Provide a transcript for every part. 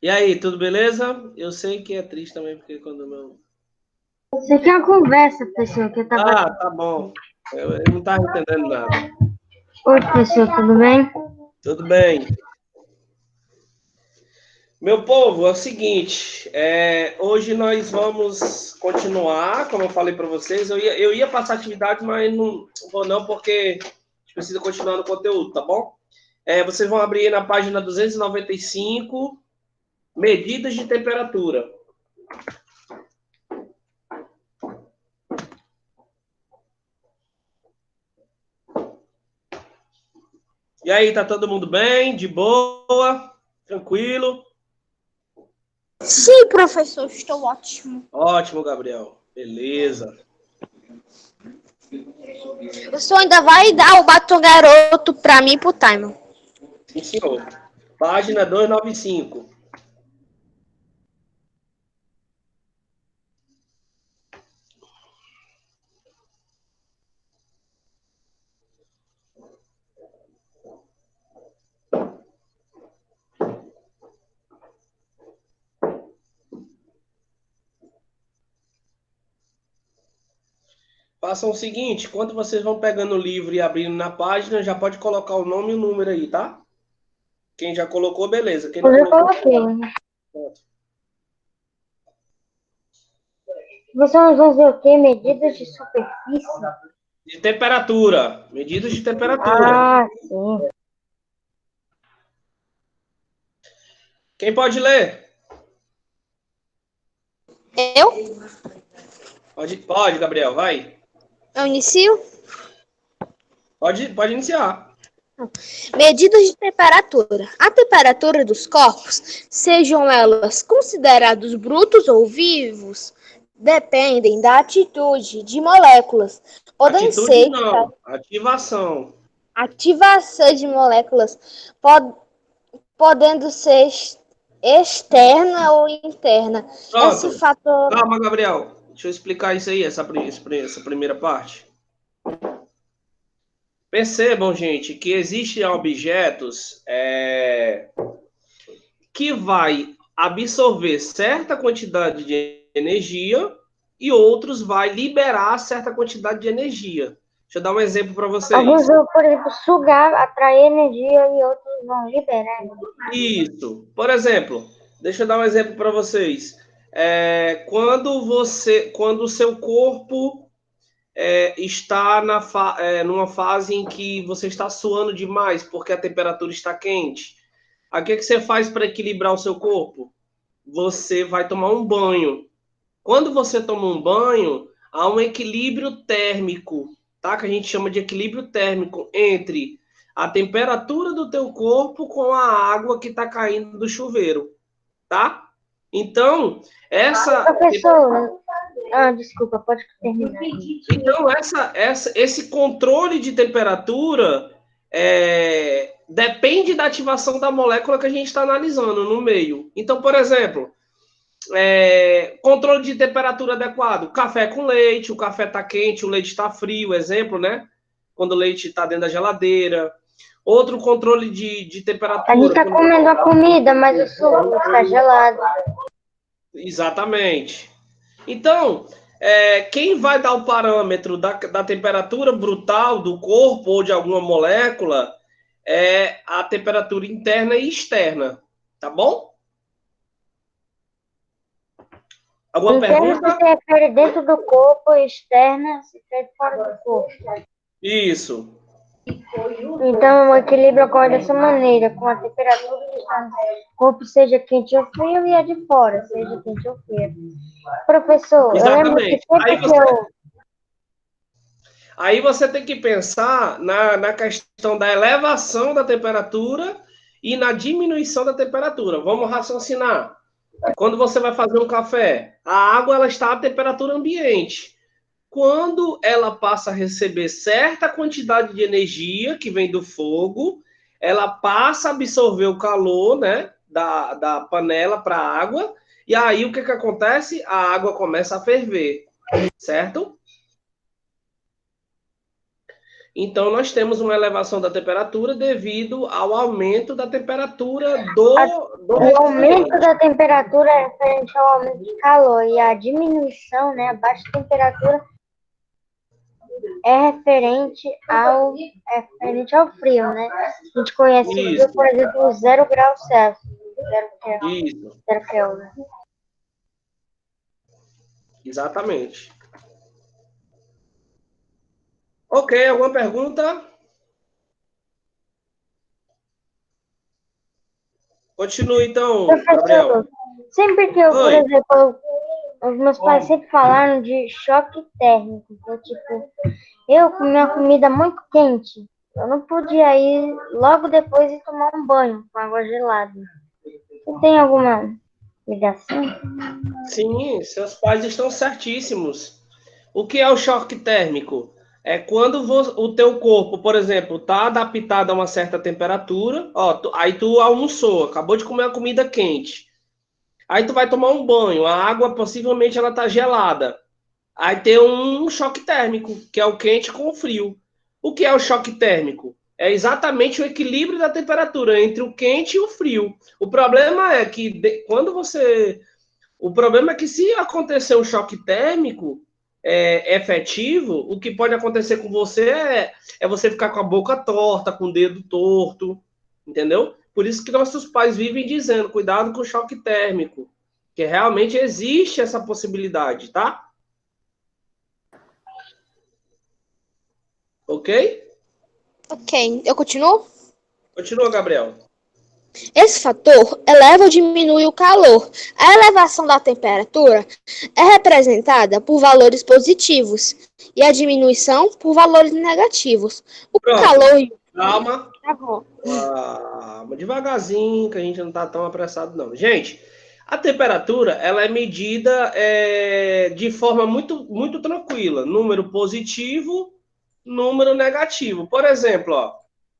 E aí, tudo beleza? Eu sei que é triste também, porque quando meu. Isso aqui é uma conversa, pessoal, que eu tava... Ah, tá bom. Eu não estava entendendo nada. Oi, pessoal, tudo bem? Tudo bem. Meu povo, é o seguinte, hoje nós vamos continuar, como eu falei para vocês. Eu ia passar atividade, mas não vou não, porque a gente precisa continuar no conteúdo, tá bom? Vocês vão abrir aí na página 295, medidas de temperatura. E aí, tá todo mundo bem? De boa? Tranquilo? Sim, professor, estou ótimo. Ótimo, Gabriel. Beleza. O senhor ainda vai dar o batom garoto para mim e pro Timon. Sim, senhor. Página 295. Façam o seguinte, quando vocês vão pegando o livro e abrindo na página, já pode colocar o nome e o número aí, tá? Quem já colocou, beleza. Quem não Eu já colocou, coloquei. pronto. Você vai fazer o quê? Medidas de superfície? De temperatura. Medidas de temperatura. Ah, sim. Quem pode ler? Eu? Pode, Gabriel, vai. Eu inicio? Pode iniciar. Medidas de temperatura. A temperatura dos corpos, sejam elas considerados brutos ou vivos, dependem da atitude de moléculas. Podem Atitude ser não. Ativação. ativação de moléculas, podendo ser externa ou interna. Esse Pronto. fator. Calma, Gabriel. Deixa eu explicar isso aí, essa primeira parte. Percebam, gente, que existem objetos que vai absorver certa quantidade de energia e outros vai liberar certa quantidade de energia. Deixa eu dar um exemplo para Alguns vocês. vão, por exemplo, sugar, atrair energia e outros vão liberar. Isso. Por exemplo, deixa eu dar um exemplo para vocês. Quando o seu corpo está numa fase em que você está suando demais porque a temperatura está quente, aí o que você faz para equilibrar o seu corpo? Você vai tomar um banho. Quando você toma um banho, há um equilíbrio térmico, tá? Que a gente chama de equilíbrio térmico entre a temperatura do teu corpo com a água que está caindo do chuveiro, tá? Então, Professor, desculpa, pode terminar. esse controle de temperatura depende da ativação da molécula que a gente está analisando no meio. Então, por exemplo, controle de temperatura adequado. Café com leite, o café está quente, o leite está frio, exemplo, né? Quando o leite está dentro da geladeira. Outro controle de temperatura. A gente está comendo a comida, mas o suco está gelado. Exatamente. Então, quem vai dar o parâmetro da temperatura brutal do corpo ou de alguma molécula é a temperatura interna e externa. Tá bom? Alguma pergunta? Se refere dentro do corpo, externa se refere fora do corpo. Isso. Então, o equilíbrio ocorre dessa maneira, com a temperatura que está no corpo, seja quente ou frio, e a de fora, seja quente ou frio. Professor, eu lembro que Exatamente. sempre que eu... Aí você tem que pensar na questão da elevação da temperatura e na diminuição da temperatura. Vamos raciocinar. Quando você vai fazer um café, a água ela está à temperatura ambiente. Quando ela passa a receber certa quantidade de energia que vem do fogo, ela passa a absorver o calor, né, da panela para a água, e aí o que acontece? A água começa a ferver, certo? Então, nós temos uma elevação da temperatura devido ao aumento da temperatura do O aumento recipiente. da temperatura é referente ao aumento de calor e a diminuição, né, a baixa temperatura é referente ao frio, né? A gente conhece o frio, Isso, por exemplo, 0 graus Celsius, 0 isso, Kelvin. exatamente. Ok, alguma pergunta? Continue então, Gabriel. Professor, sempre que eu, por Oi. exemplo, os meus pais sempre falaram de choque térmico. Então, tipo, eu comi uma comida muito quente. Eu não podia ir logo depois e tomar um banho com água gelada. Você tem alguma ligação? Sim, seus pais estão certíssimos. O que é o choque térmico? É quando o teu corpo, por exemplo, está adaptado a uma certa temperatura, ó, aí tu almoçou, acabou de comer uma comida quente. Aí tu vai tomar um banho, a água possivelmente ela tá gelada. Aí tem um choque térmico, que é o quente com o frio. O que é o choque térmico? É exatamente o equilíbrio da temperatura entre o quente e o frio. O problema é que o problema é que se acontecer um choque térmico efetivo, o que pode acontecer com você é você ficar com a boca torta, com o dedo torto, entendeu? Por isso que nossos pais vivem dizendo, cuidado com o choque térmico, que realmente existe essa possibilidade, tá? Ok? Ok, eu continuo? Continua, Gabriel. Esse fator eleva ou diminui o calor. A elevação da temperatura é representada por valores positivos e a diminuição por valores negativos. O Pronto. calor e Calma. Tá bom. Calma, devagarzinho, que a gente não está tão apressado, não. Gente, a temperatura ela é medida de forma muito, muito tranquila. Número positivo, número negativo. Por exemplo, ó,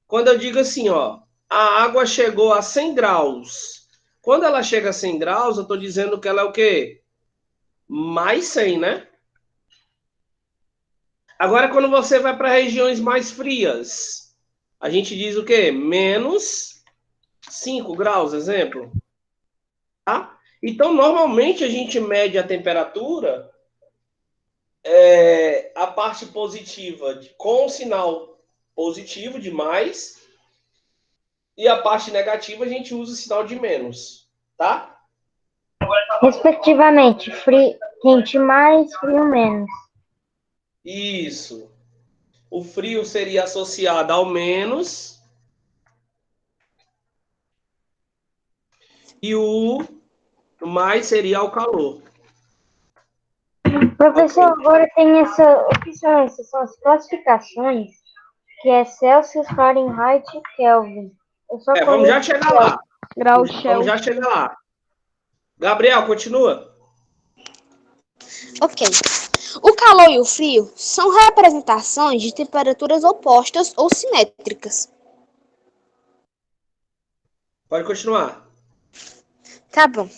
quando eu digo assim, ó, a água chegou a 100 graus. Quando ela chega a 100 graus, eu estou dizendo que ela é o quê? Mais 100, né? Agora, quando você vai para regiões mais frias, a gente diz o quê? Menos 5 graus, exemplo. Tá? Então, normalmente a gente mede a temperatura, a parte positiva com o sinal positivo de mais, e a parte negativa a gente usa o sinal de menos, tá? Respectivamente, frio, quente mais, frio menos. Isso. O frio seria associado ao menos e o mais seria ao calor. Professor, Ok. agora tem o que são essas? São as classificações, que é Celsius, Fahrenheit e Kelvin. Eu só Vamos já conheço chegar lá. Grau Vamos já Celsius. chegar lá. Gabriel, continua. Ok. O calor e o frio são representações de temperaturas opostas ou simétricas. Pode continuar. Tá bom.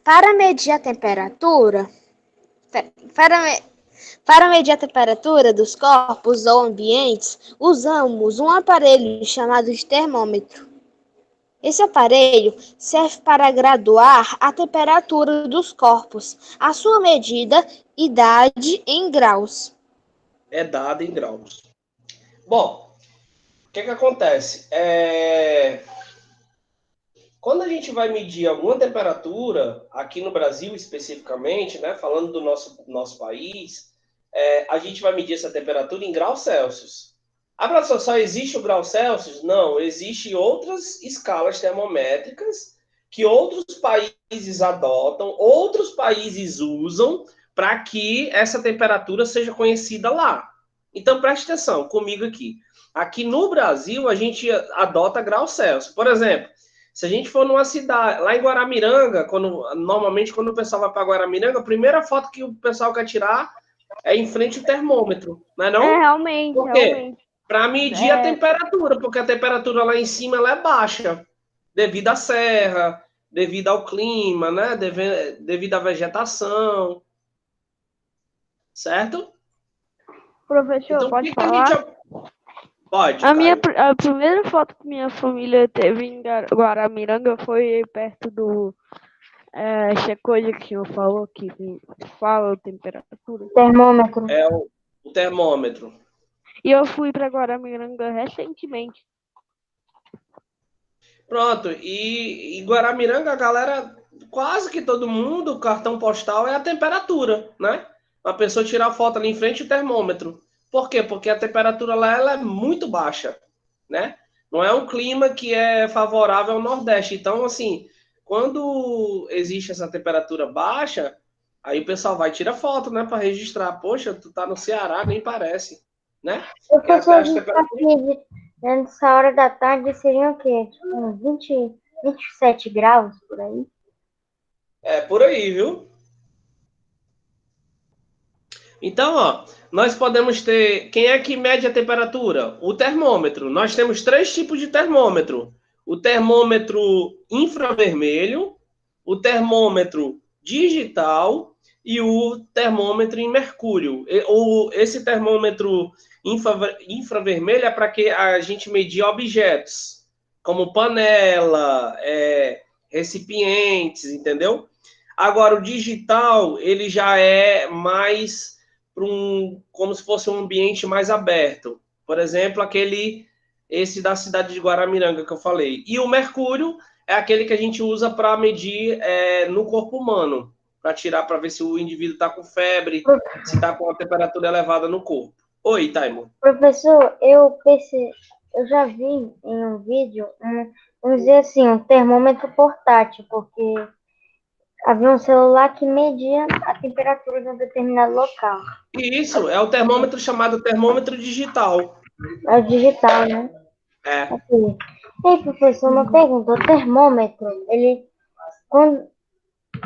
Para medir a temperatura, para medir a temperatura dos corpos ou ambientes, usamos um aparelho chamado de termômetro. Esse aparelho serve para graduar a temperatura dos corpos, a sua medida e idade em graus. É dada em graus. Bom, o que acontece? Quando a gente vai medir alguma temperatura, aqui no Brasil especificamente, né, falando do nosso país, a gente vai medir essa temperatura em graus Celsius. A professora, só existe o grau Celsius? Não, existem outras escalas termométricas que outros países adotam, outros países usam para que essa temperatura seja conhecida lá. Então preste atenção comigo aqui. Aqui no Brasil, a gente adota grau Celsius. Por exemplo, se a gente for numa cidade, lá em Guaramiranga, normalmente quando o pessoal vai para Guaramiranga, a primeira foto que o pessoal quer tirar é em frente ao termômetro, não é não? Realmente, Por quê? Para medir a temperatura, porque a temperatura lá em cima ela é baixa, devido à serra, devido ao clima, né? Devido à vegetação, certo? Professor, Então, pode falar? Pode, A Caio. a primeira foto que minha família teve em Guaramiranga foi perto do Checoide que eu falou, que fala a temperatura. Termômetro. É o termômetro. E eu fui para Guaramiranga recentemente. Pronto, e Guaramiranga, a galera, quase que todo mundo, o cartão postal é a temperatura, né? A pessoa tirar foto ali em frente ao termômetro. Por quê? Porque a temperatura lá ela é muito baixa, né? Não é um clima que é favorável ao Nordeste. Então, assim, quando existe essa temperatura baixa, aí o pessoal vai tirar foto, né, para registrar. Poxa, tu tá no Ceará, nem parece, né? Porque Professor, até a as gente tá temperaturas aqui nessa hora da tarde, seria o quê? Tipo, uns 27 graus por aí. é por aí, viu? Então, ó, nós podemos ter. Quem é que mede a temperatura? O termômetro. Nós temos três tipos de termômetro: o termômetro infravermelho, o termômetro digital e o termômetro em mercúrio. Esse termômetro infravermelho é para que a gente medir objetos, como panela, recipientes, entendeu? Agora, o digital, ele já é mais para como se fosse um ambiente mais aberto. Por exemplo, esse da cidade de Guaramiranga que eu falei. E o mercúrio é aquele que a gente usa para medir no corpo humano, para tirar, para ver se o indivíduo está com febre, se está com a temperatura elevada no corpo. Oi, Taimo. Professor, eu já vi em um vídeo, vamos dizer assim, um termômetro portátil, porque havia um celular que media a temperatura de um determinado local. Isso, é o termômetro chamado termômetro digital. É o digital, né? É. Aqui. E aí, professor, uma pergunta. O termômetro, quando,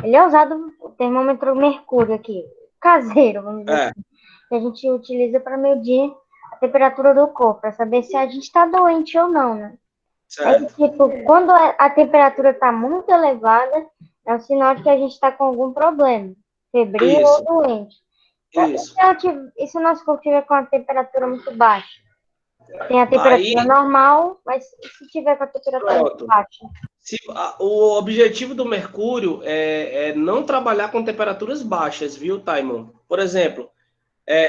ele é usado, o termômetro mercúrio aqui, caseiro, vamos dizer assim, que a gente utiliza para medir a temperatura do corpo, para saber se a gente está doente ou não, né? Aí, Certo. tipo, quando a temperatura está muito elevada, é um sinal de que a gente está com algum problema, febril Isso, ou doente. isso. E se o nosso corpo estiver com a temperatura muito baixa? Tem a temperatura Aí, normal, mas se tiver com a temperatura muito pronto. baixa? O objetivo do mercúrio é não trabalhar com temperaturas baixas, viu, Taimon? Por exemplo,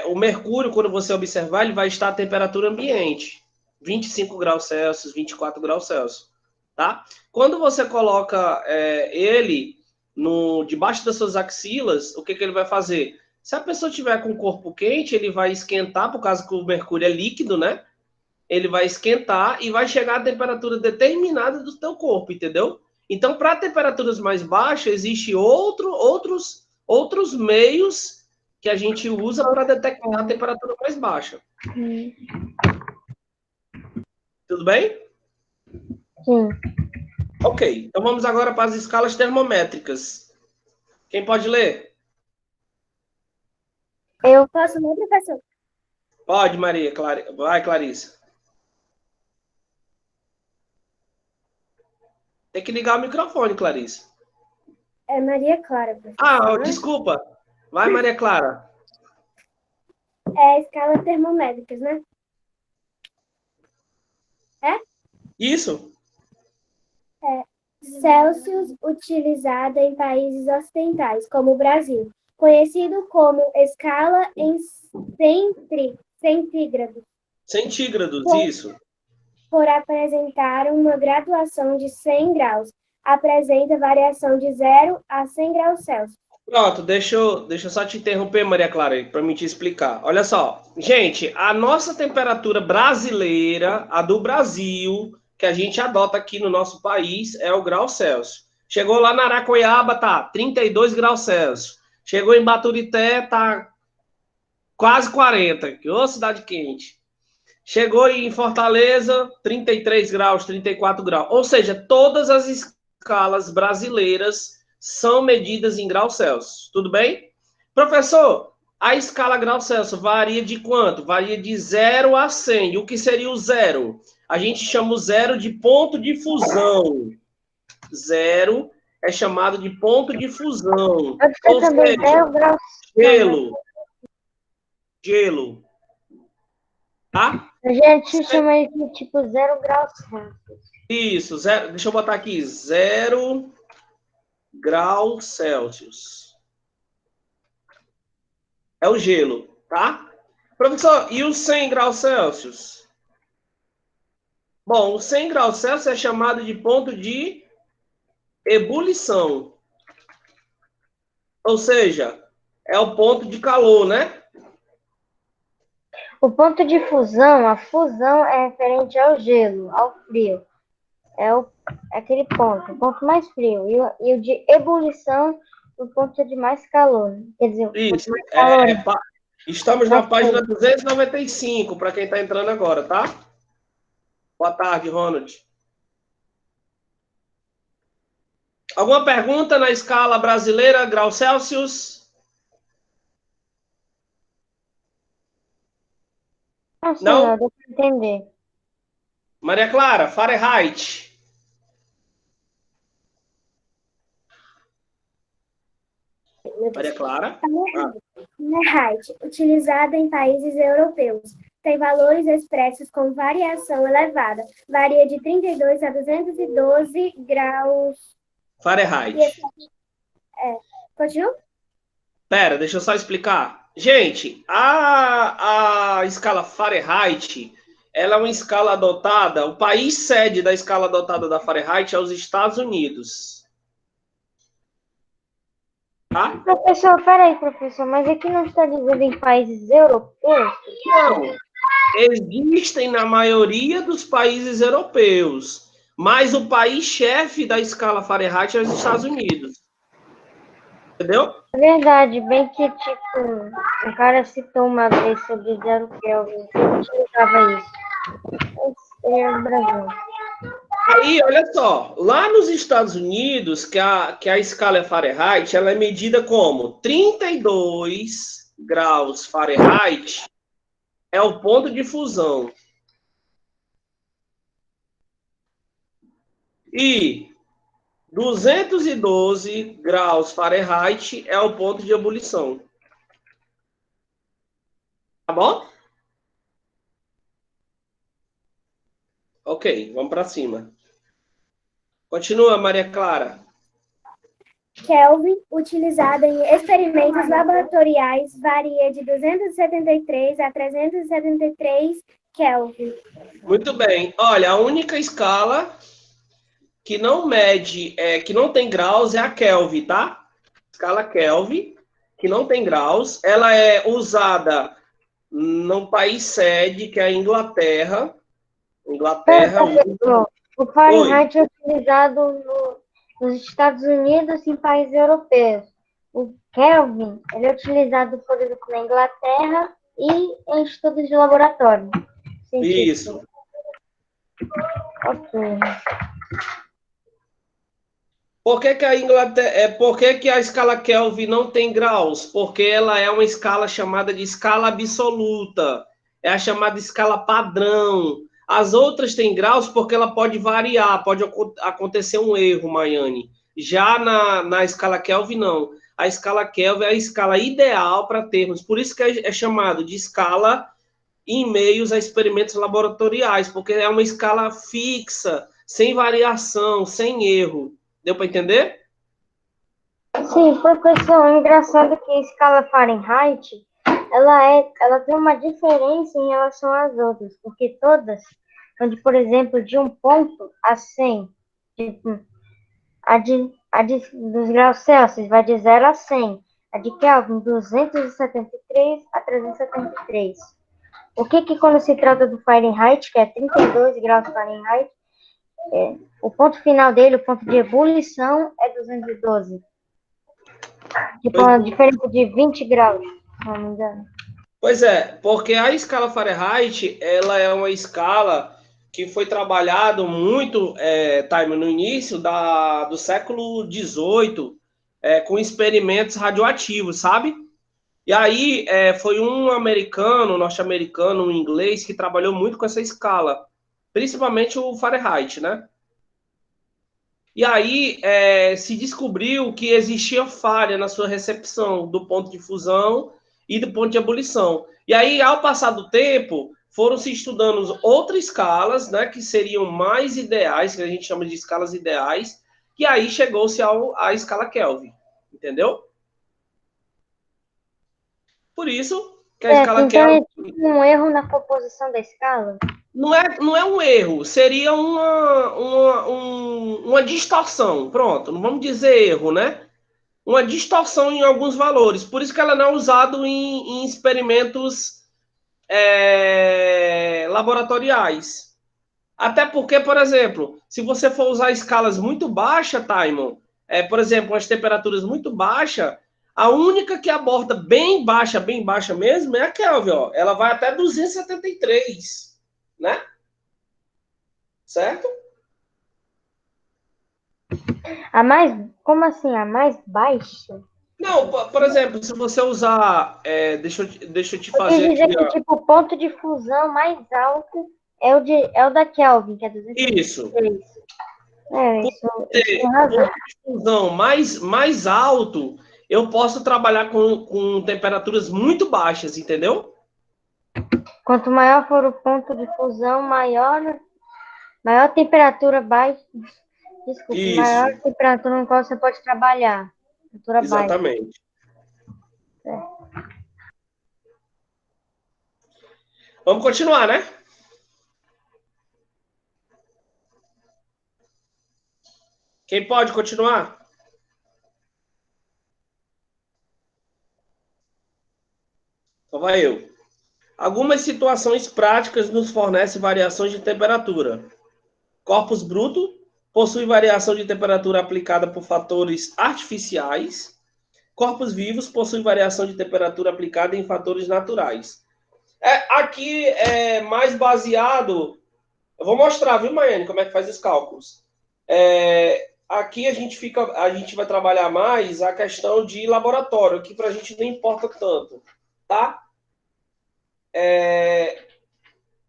o mercúrio, quando você observar, ele vai estar à temperatura ambiente, 25 graus Celsius, 24 graus Celsius, tá? Quando você coloca ele debaixo das suas axilas, o que ele vai fazer? Se a pessoa tiver com o corpo quente, ele vai esquentar, por causa que o mercúrio é líquido, né? Ele vai esquentar e vai chegar a temperatura determinada do teu corpo, entendeu? Então, para temperaturas mais baixas, existem outros meios que a gente usa para detectar a temperatura mais baixa. Tudo bem? Sim. Ok, então vamos agora para as escalas termométricas. Quem pode ler? Eu Posso ler, professor? Pode, Maria. Vai, Clarissa. Tem que ligar o microfone, Clarissa. É Maria Clara, professor. Ah, desculpa. Vai, Maria Clara. É a escala termométricas, né? Isso. Celsius utilizada em países ocidentais, como o Brasil, conhecido como escala em centígrados, Centígrados, isso. por apresentar uma graduação de 100 graus, apresenta variação de 0 a 100 graus Celsius. Pronto, deixa eu só te interromper, Maria Clara, para me te explicar. Olha só, gente, a nossa temperatura brasileira, a do Brasil, que a gente adota aqui no nosso país, é o grau Celsius. Chegou lá na Aracoiaba, tá 32 graus Celsius. Chegou em Baturité, tá quase 40. Ô, cidade quente. Chegou em Fortaleza, 33 graus, 34 graus. Ou seja, todas as escalas brasileiras são medidas em graus Celsius. Tudo bem? Professor, a escala grau Celsius varia de quanto? Varia de 0 a 100. E o que seria o zero? A gente chama o zero de ponto de fusão. Zero é chamado de ponto de fusão. Ou também seja, 0 graus. gelo. Gelo. tá? A gente chama isso de tipo 0 graus Celsius. Isso, deixa eu botar aqui, 0 graus Celsius. É o gelo, tá? Professor, e os 100 graus Celsius? Bom, os 100 graus Celsius é chamado de ponto de ebulição. Ou seja, é o ponto de calor, né? O ponto de fusão, a fusão é referente ao gelo, ao frio. É aquele ponto, o ponto mais frio. E o de ebulição, o ponto de mais calor. Quer dizer, o ponto Isso. mais calor. Estamos na página 295, para quem está entrando agora, tá? Boa tarde, Ronald. Alguma pergunta na escala brasileira, graus Celsius? Não, deu para entender. Maria Clara, Fahrenheit. Maria Clara. Fahrenheit, utilizada em países europeus. Tem valores expressos com variação elevada. Varia de 32 a 212 graus. Fahrenheit. Continua? Pera, deixa eu só explicar. Gente, a escala Fahrenheit, ela é uma escala adotada, o país sede da escala adotada da Fahrenheit é os Estados Unidos. Tá? Professor, peraí, professor, mas aqui não está dizendo em países europeus? Não, existem na maioria dos países europeus, mas o país-chefe da escala Fahrenheit é os Estados Unidos. Entendeu? É verdade, bem que, tipo, o cara citou uma vez sobre 0 Kelvin, que utilizava isso. Esse é o Brasil. Aí, olha só, lá nos Estados Unidos, que a escala é Fahrenheit, ela é medida como 32 graus Fahrenheit é o ponto de fusão. E 212 graus Fahrenheit é o ponto de ebulição. Tá bom? Ok, vamos para cima. Continua, Maria Clara. Kelvin, utilizada em experimentos laboratoriais, varia de 273 a 373 Kelvin. Muito bem. Olha, a única escala que não mede, que não tem graus é a Kelvin, tá? Escala Kelvin, que não tem graus. Ela é usada no país sede, que é a Inglaterra. Professor, o Fahrenheit é utilizado nos Estados Unidos e em países europeus. O Kelvin, ele é utilizado, por exemplo, na Inglaterra e em estudos de laboratório. Isso. Ok. Por que a escala Kelvin não tem graus? Porque ela é uma escala chamada de escala absoluta. É a chamada escala padrão. As outras têm graus porque ela pode variar, pode acontecer um erro, Maiane. Já na escala Kelvin, não. A escala Kelvin é a escala ideal para termos. Por isso que é chamado de escala em meios a experimentos laboratoriais, porque é uma escala fixa, sem variação, sem erro. Deu para entender? Sim, professor, é engraçado que a escala Fahrenheit, ela tem uma diferença em relação às outras, porque todas, onde, por exemplo, de 1 ponto a 100, tipo, dos graus Celsius vai de 0 a 100, a de Kelvin 273 a 373. O que quando se trata do Fahrenheit, que é 32 graus Fahrenheit, o ponto final dele, o ponto de ebulição, é 212. Tipo, uma diferença de 20 graus, se não me engano. Pois é, porque a escala Fahrenheit, ela é uma escala que foi trabalhado muito, Time, no início do século XVIII, com experimentos radioativos, sabe? E aí foi um norte-americano, um inglês, que trabalhou muito com essa escala, principalmente o Fahrenheit, né? E aí se descobriu que existia falha na sua recepção do ponto de fusão e do ponto de ebulição. E aí, ao passar do tempo, foram se estudando outras escalas, né, que seriam mais ideais, que a gente chama de escalas ideais, e aí chegou-se à escala Kelvin, entendeu? Por isso que a escala então Kelvin... é tipo um erro na composição da escala? Não é um erro, seria uma distorção. Pronto, não vamos dizer erro, né? Uma distorção em alguns valores. Por isso que ela não é usada em experimentos laboratoriais. Até porque, por exemplo, se você for usar escalas muito baixas, Taimon, por exemplo, as temperaturas muito baixas, a única que aborda bem baixa mesmo, é a Kelvin. Ó. Ela vai até 273, né? Certo? Como assim? A mais baixa? Não, por exemplo, se você usar... deixa eu te Eu fazer quis dizer aqui... que, Ó. tipo, o ponto de fusão mais alto é o da Kelvin, que é 273. Isso. Isso tem razão. Ponto de fusão mais alto, eu posso trabalhar com temperaturas muito baixas, entendeu? Quanto maior for o ponto de fusão, maior temperatura baixa. Desculpa, Isso. maior temperatura no qual você pode trabalhar. Temperatura baixa. Exatamente. Vamos continuar, né? Quem pode continuar? Então vai eu. Algumas situações práticas nos fornecem variações de temperatura. Corpus bruto possui variação de temperatura aplicada por fatores artificiais. Corpos vivos possuem variação de temperatura aplicada em fatores naturais. Aqui é mais baseado... Eu vou mostrar, viu, Maiane, como é que faz os cálculos. Aqui a gente vai trabalhar mais a questão de laboratório, que para a gente não importa tanto, tá?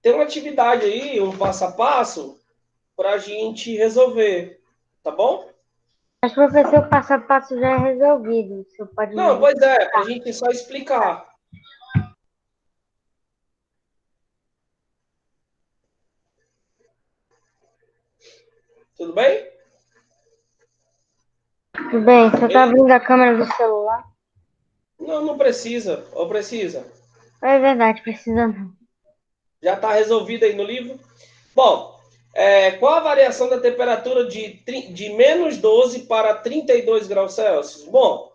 Tem uma atividade aí, um passo a passo, para a gente resolver, tá bom? Mas, professor, o passo a passo já é resolvido. Você pode Não, pois é, para a gente só explicar. Tudo bem? Tudo bem, você está abrindo a câmera do celular? Não precisa. Ou precisa? É verdade, precisa não. Já está resolvido aí no livro? Bom, qual a variação da temperatura de menos 12 para 32 graus Celsius? Bom,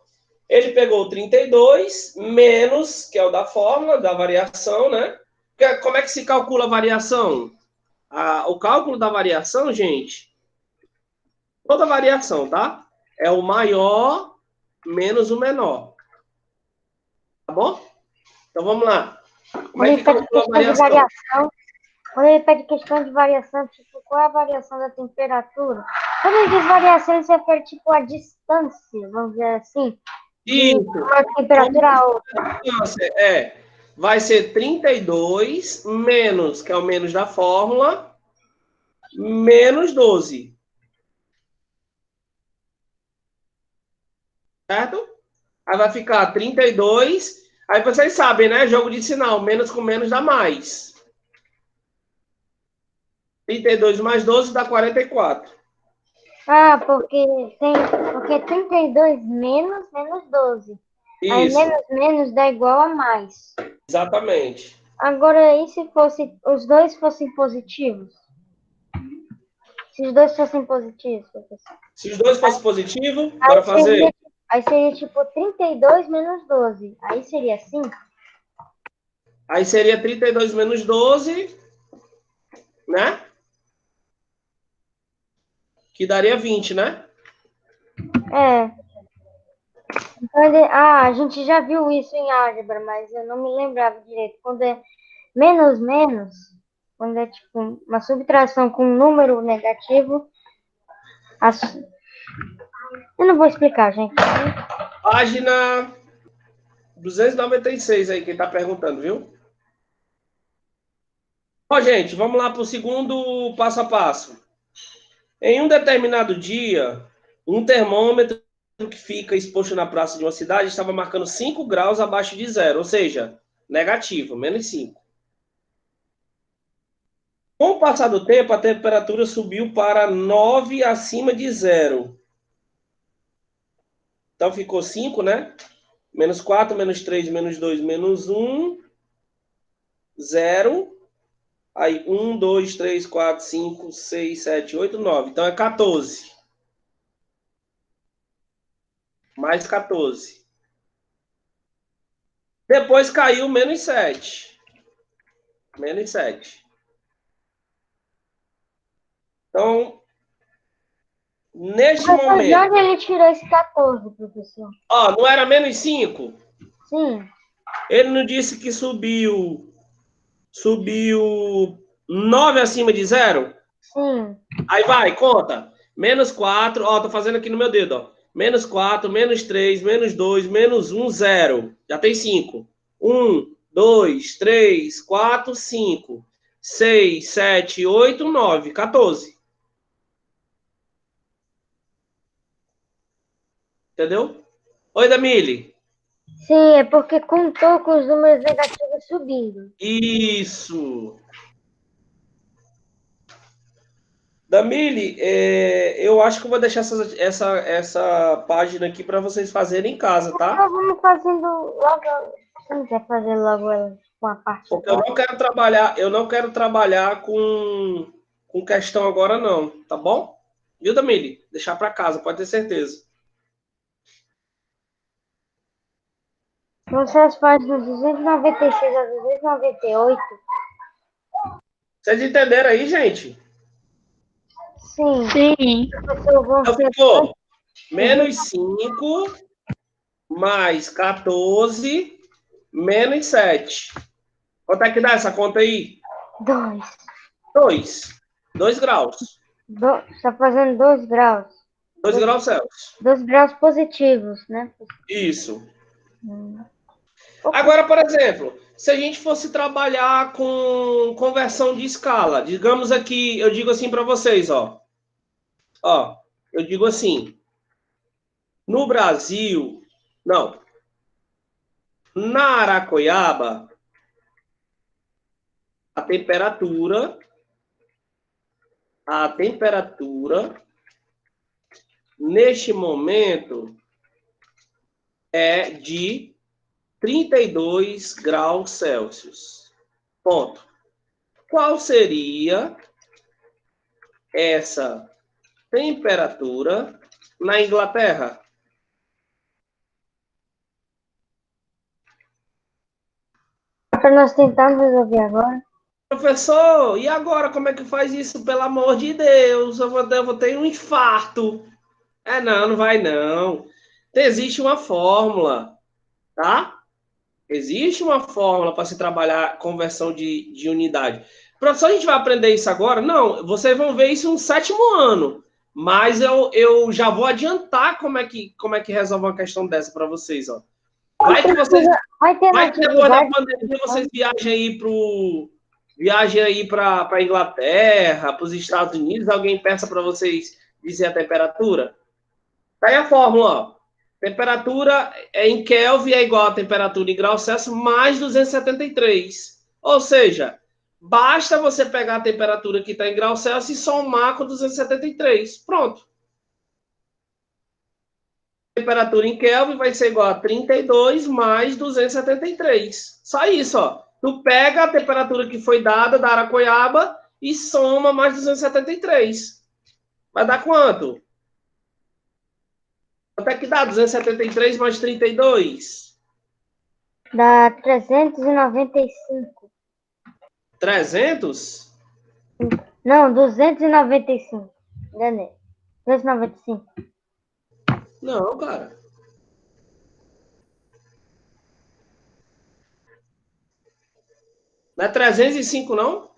ele pegou 32 menos, que é o da fórmula, da variação, né? Como é que se calcula a variação? O cálculo da variação, gente, toda variação, tá? É o maior menos o menor. Tá bom? Então vamos lá. Como é que calcula a variação? Quando ele pede questão de variação, tipo, qual é a variação da temperatura? Quando ele diz variação, ele se refere, tipo, a distância, vamos dizer assim, de uma temperatura a outra. Vai ser 32 menos, que é o menos da fórmula, menos 12. Certo? Aí vai ficar 32. Aí vocês sabem, né? Jogo de sinal. Menos com menos dá mais. 32 mais 12 dá 44. Porque 32 menos 12. Isso. Aí menos dá igual a mais. Exatamente. Agora, e se os dois fossem positivos? Se os dois fossem positivos, professor? Se os dois fossem positivos, bora fazer. Aí seria tipo 32 menos 12. Aí seria assim? Aí seria 32 menos 12, né? Que daria 20, né? Então, a gente já viu isso em álgebra, mas eu não me lembrava direito. Quando é menos, quando é tipo uma subtração com um número negativo, eu não vou explicar, gente. Página 296 aí, quem tá perguntando, viu? Ó, gente, vamos lá para o segundo passo a passo. Em um determinado dia, um termômetro que fica exposto na praça de uma cidade estava marcando 5 graus abaixo de zero, ou seja, negativo, menos 5. Com o passar do tempo, a temperatura subiu para 9 acima de zero. Então ficou 5, né? Menos 4, menos 3, menos 2, menos 1, 0. Aí 1, 2, 3, 4, 5, 6, 7, 8, 9. Então é 14. Mais 14. Depois caiu menos 7. Menos 7. Então, neste Mas de momento... onde ele tirou esse 14, professor? Ó, não era menos 5? Sim. Ele não disse que subiu 9 acima de zero? Sim. Aí vai, conta. Menos 4, ó, tô fazendo aqui no meu dedo, ó. Menos 4, menos 3, menos 2, menos 1, 0. Já tem 5. 1, 2, 3, 4, 5, 6, 7, 8, 9, 14. Entendeu? Oi, Damile. Sim, é porque contou com os números negativos subindo. Isso. Damile, eu acho que eu vou deixar essa página aqui para vocês fazerem em casa, tá? Então vamos fazendo logo. Você não quer fazer logo ela com a parte Porque eu não quero trabalhar com questão agora não, tá bom? Viu, Damile? Deixar para casa, pode ter certeza. Vão ser as páginas 296 a 298. Vocês entenderam aí, gente? Sim. Sim. Professor, vão Então ser ficou menos 5, mais 14, menos 7. Quanto é que dá essa conta aí? 2. 2. 2 graus. Está fazendo 2 graus. 2 graus Celsius. 2 graus positivos, né? Isso. Hum. Agora, por exemplo, se a gente fosse trabalhar com conversão de escala, digamos aqui, eu digo assim para vocês, ó. Ó, eu digo assim, no Brasil, não, na Aracoiaba, a temperatura neste momento é de 32 graus Celsius. Ponto. Qual seria essa temperatura na Inglaterra? Para nós tentarmos resolver agora. Professor, e agora como é que faz isso? Pelo amor de Deus, eu vou ter um infarto. Não vai não. Existe uma fórmula, tá? Existe uma fórmula para se trabalhar conversão de unidade. Professor, a gente vai aprender isso agora? Não, vocês vão ver isso no 7º ano. Mas eu já vou adiantar como é que resolve uma questão dessa para vocês, ó. Vai que depois da pandemia vocês viajem aí para a Inglaterra, para os Estados Unidos, alguém peça para vocês dizer a temperatura. Tá aí a fórmula, ó. Temperatura em Kelvin é igual a temperatura em graus Celsius mais 273. Ou seja, basta você pegar a temperatura que está em graus Celsius e somar com 273. Pronto. A temperatura em Kelvin vai ser igual a 32 mais 273. Só isso, ó. Tu pega a temperatura que foi dada da Aracoiaba e soma mais 273. Vai dar quanto? Quanto é que dá? 273 mais 32? Dá 395. 300? Não, 295. Enganei. 295. Não, cara. Não é 305, não?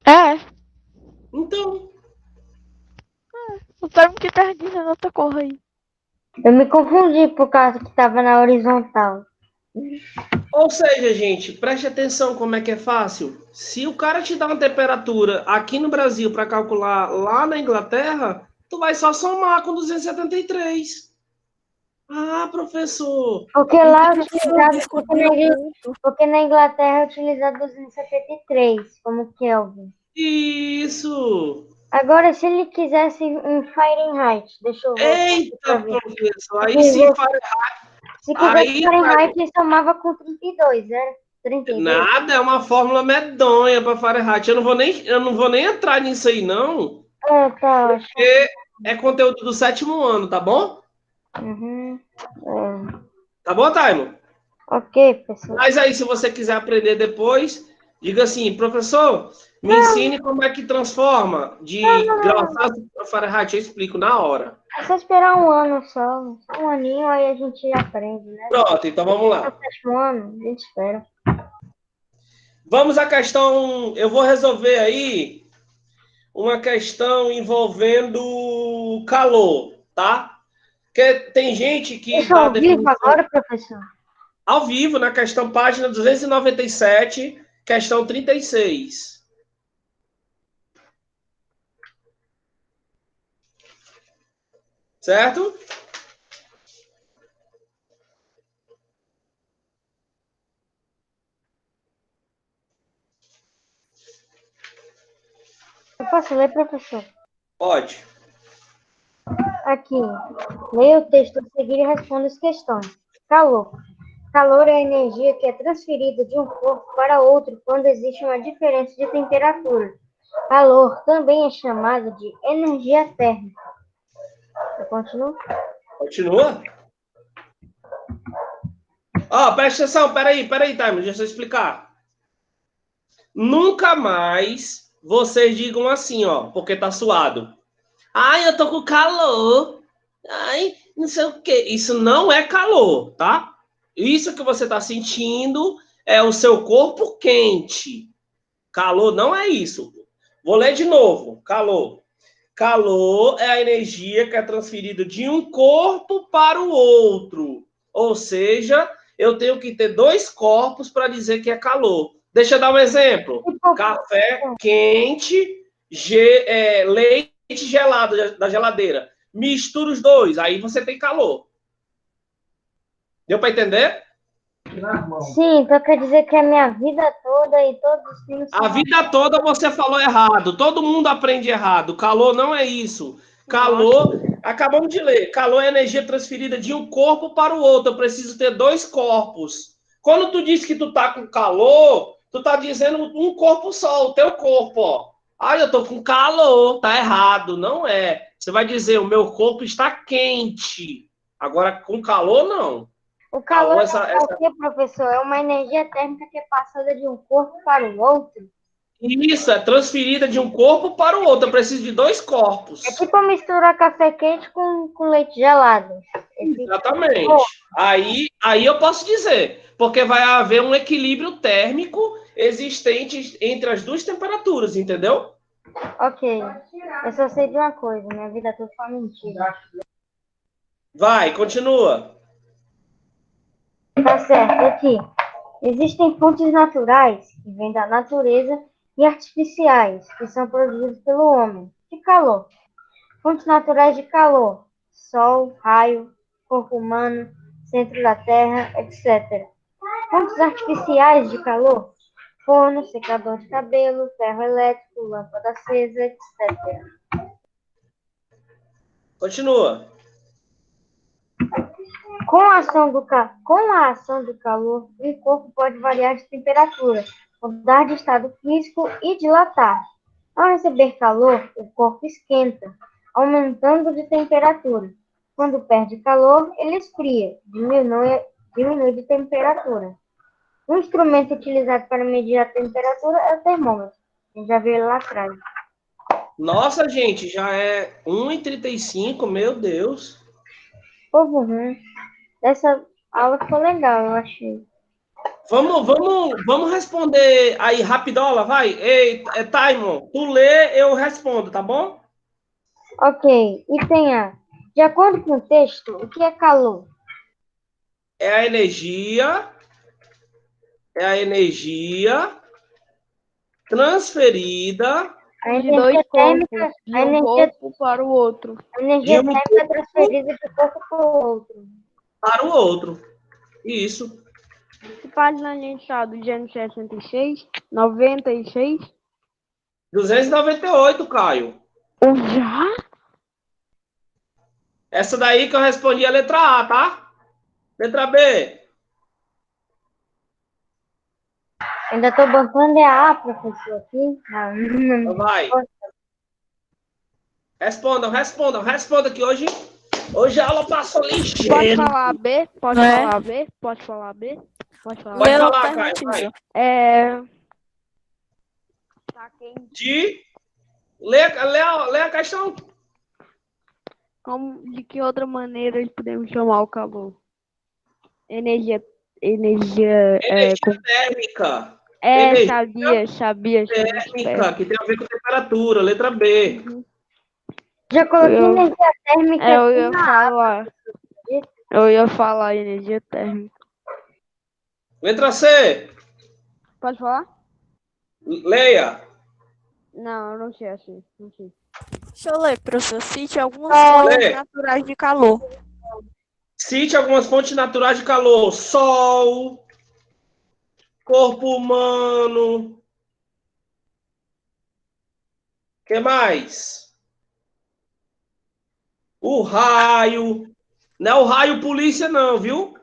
É. Então, O termo que tá dizendo outra cor aí. Eu me confundi por causa que estava na horizontal. ou seja, gente, preste atenção como é que é fácil. Se o cara te dá uma temperatura aqui no Brasil para calcular lá na Inglaterra, tu vai só somar com 273. Ah, professor. Porque lá é Então, utilizado, descobriu muito. porque na Inglaterra é utilizado 273 como Kelvin. Isso. Agora, se ele quisesse em Fahrenheit, deixa eu voltar aqui para Eita, ver. professor. Aqui, Aí sim, se quisesse aí Fahrenheit, ele somava com 32, era 32. nada, é uma fórmula medonha para Fahrenheit. Eu não vou nem entrar nisso aí, não, É, tá, acho. porque é conteúdo do 7º ano, tá bom? Uhum. É. Tá bom, Taimo? Ok, pessoal. Mas aí, se você quiser aprender depois, diga assim, professor, me ensine como é que transforma de grau Celsius para Fahrenheit. Eu explico na hora. É só esperar um ano só. Um aninho, aí a gente aprende, né? Pronto, então vamos No lá. 7º ano, a gente espera. Vamos à questão. Eu vou resolver aí uma questão envolvendo calor, tá? Porque tem gente que Deixa dá a ao vivo definição agora, professor. ao vivo na questão página 297, questão 36. Certo? Eu posso ler, professor? Pode. Aqui. Leia o texto a seguir e responda as questões. Calor. Calor é a energia que é transferida de um corpo para outro quando existe uma diferença de temperatura. Calor também é chamado de energia térmica. Eu continuo? Continua? Ó, presta atenção, peraí, Time, deixa eu explicar. Nunca mais vocês digam assim, ó, porque tá suado. Ai, eu tô com calor. Ai, não sei o quê. Isso não é calor, tá? Isso que você tá sentindo é o seu corpo quente. Calor não é isso. Vou ler de novo. Calor. Calor é a energia que é transferida de um corpo para o outro. Ou seja, eu tenho que ter dois corpos para dizer que é calor. Deixa eu dar um exemplo. Café quente, leite gelado da geladeira. Mistura os dois, aí você tem calor. Deu para entender? Sim, então quer dizer que a minha vida toda e todos os filhos A vida toda você falou errado. Todo mundo aprende errado. Calor não é isso. Calor, acabamos de ler. Calor é energia transferida de um corpo para o outro. Eu preciso ter dois corpos. Quando tu diz que tu tá com calor, tu tá dizendo um corpo só, o teu corpo, ó. Ah, eu tô com calor, tá errado. Não é. Você vai dizer, o meu corpo está quente. Agora, com calor, não. O calor Calor, é o que, professor? É uma energia térmica que é passada de um corpo para o outro? Isso, é transferida de um corpo para o outro. Eu preciso de dois corpos. É tipo misturar café quente com leite gelado. Exatamente. Aí eu posso dizer, porque vai haver um equilíbrio térmico existente entre as duas temperaturas, entendeu? Ok. Eu só sei de uma coisa, minha vida toda foi mentira. Vai, continua. Tá certo, aqui. Existem fontes naturais, que vêm da natureza, e artificiais, que são produzidas pelo homem, de calor. Fontes naturais de calor: sol, raio, corpo humano, centro da Terra, etc. Fontes artificiais de calor: forno, secador de cabelo, ferro elétrico, lâmpada acesa, etc. Continua. Com a ação do calor, o corpo pode variar de temperatura, mudar de estado físico e dilatar. Ao receber calor, o corpo esquenta, aumentando de temperatura. Quando perde calor, ele esfria, diminui de temperatura. Um instrumento utilizado para medir a temperatura é o termômetro. A gente já viu ele lá atrás. Nossa, gente, já é 1h35, meu Deus. Povo ruim. Essa aula ficou legal, eu achei. Vamos responder aí rapidola, vai. Ei, Taimon, tu lê, eu respondo, tá bom? Ok, item A. De acordo com o texto, o que é calor? É a energia transferida De dois corpos, térmica, de um corpo para o outro. a energia de um térmica é transferida de corpo para o outro. para o outro. Isso. Que página a gente está? 266? 96? 298, Caio. Já? Essa daí que eu respondi a letra A, tá? Letra B. Ainda tô bancando a professor, aqui. Então vai. Respondam que hoje a aula passou Pode ligeiro. falar B? Pode É. falar B? Pode falar B? Pode falar Pode Lê a falar, Caio. alternativa. Vai. Tá quente. Lê a questão. De que outra maneira podemos chamar o calor? Energia Térmica. sabia. Térmica, que tem a ver com temperatura. Letra B. Já coloquei energia térmica Eu aqui ia na falar. Eu ia falar energia térmica. Letra C. Pode falar? Leia. Não, eu não sei assim. Não sei. Deixa eu ler, professor. Cite algumas Sol. fontes naturais de calor. Cite algumas fontes naturais de calor. Sol. Corpo humano. O que mais? O raio. Não é o raio polícia, não, viu?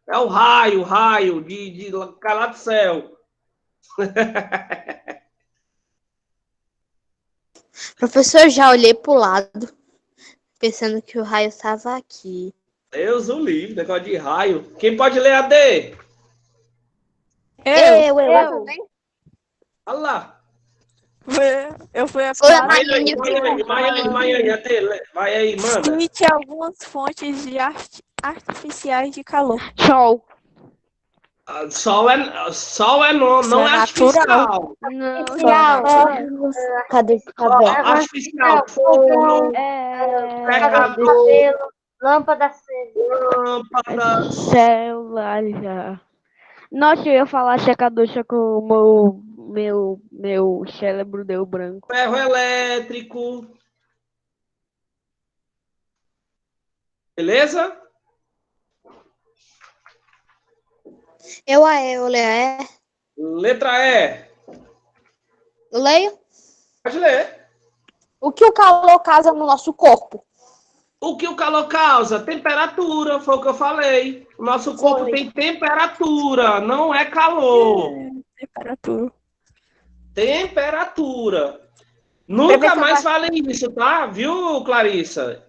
É o raio de calar do céu. Professor, já olhei pro lado, pensando que o raio estava aqui. Deus o livre, negócio de raio. Quem pode ler a D? Eu também. Olha lá. Eu fui a Foi a primeira. Maiane, a D. Vai aí, manda. Cite algumas fontes de artificiais de calor. Sol. Sol é não é artificial. Não. Cadê esse cabelo? Artificial, forno, cabelo, lâmpada acesa. lâmpada. Celular já. Nossa, eu ia falar secador, só que o meu cérebro deu branco. Ferro elétrico. Beleza? Eu leio. Letra E. Eu leio? Pode ler. O que o calor causa no nosso corpo? O que o calor causa? Temperatura, foi o que eu falei. O nosso corpo tem temperatura, não é calor. Temperatura. Temperatura. Nunca mais falem isso, tá? Viu, Clarissa?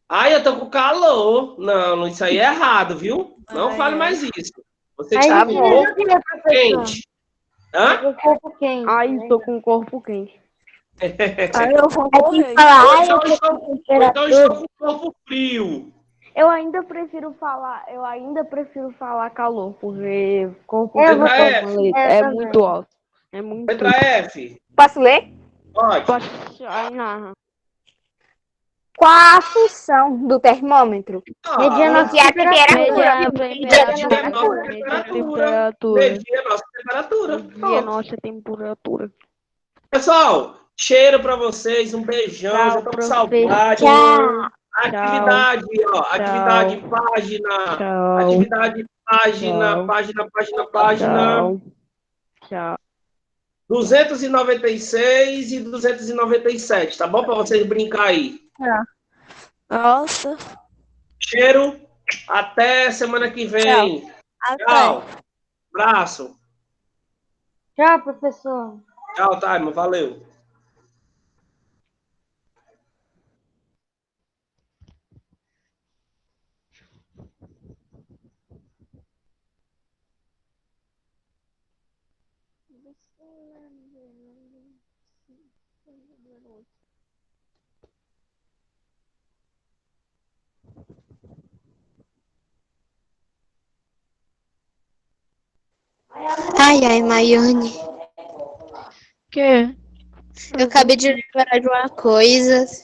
Ai, eu tô com calor. Não, isso aí é errado, viu? Não fale mais isso. Você está com o corpo quente. Hã? Com o corpo quente. Ai, estou com o corpo quente. Aí eu vou morrer. Então estou com o corpo frio. Eu ainda prefiro falar calor, porque corpo Letra quente F. é muito alto. É muito Letra F. Posso ler? Pode. Aí narra. Qual a função do termômetro? Medir a nossa temperatura. Medir a nossa temperatura. Medir a nossa temperatura. Pessoal, cheiro pra vocês, um beijão, Tchau, já tô com professor. saudade. Tchau. Atividade, ó, atividade, Tchau. atividade, página. Tchau. 296 e 297, tá bom? Pra vocês brincar aí. Nossa. Cheiro, até semana que vem. Até. Tchau. Abraço. Tchau, professor. Tchau, Taima. Valeu. Ai, Maiane. Que? Eu acabei de lembrar de uma coisa.